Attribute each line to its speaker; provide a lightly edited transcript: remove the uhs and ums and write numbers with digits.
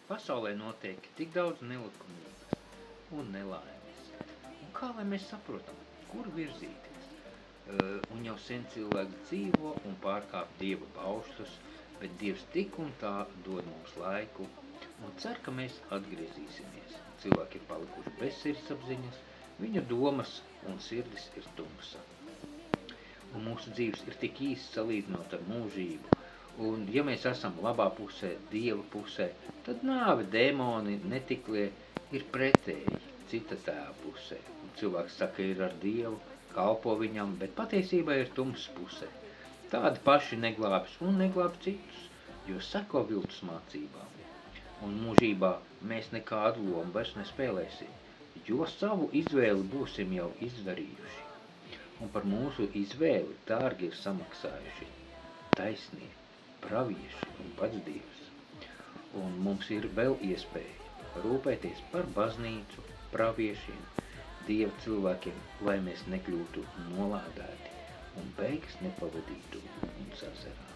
Speaker 1: Pasaulē notiek tik daudz nelikumības un nelaimes. Un kā lai mēs saprotam, kur virzīties? Un jau sen cilvēki dzīvo un pārkāp Dieva baušļus, bet Dievs tik un tā dod mums laiku un cer, ka mēs atgriezīsimies. Cilvēki ir palikuši bez sirdsapziņas, viņu domas un sirdis ir tumsa. Un mūsu dzīves ir tik īsti salīdzinot ar mūžību. Un ja mēs esam labā pusē, Dieva pusē, tad nāve, dēmoni, netiklie ir pretēji cita tēva pusē. Un cilvēks saka, ir ar Dievu, kalpo viņam, bet patiesībā ir tumsas pusē. Tādi paši neglābs un neglāb citus, jo seko viltus mācībām. Un mūžībā mēs nekādu lomu vairs nespēlēsim, jo savu izvēli būsim jau izdarījuši. Un par mūsu izvēli dārgi ir samaksājuši taisnie, pravieši un pats Dievs. Un mums ir vēl iespēja rūpēties par baznīcu, praviešiem, Dieva cilvēkiem, lai mēs nekļūtu nolādēti un beigas nepavadītu un sazerā.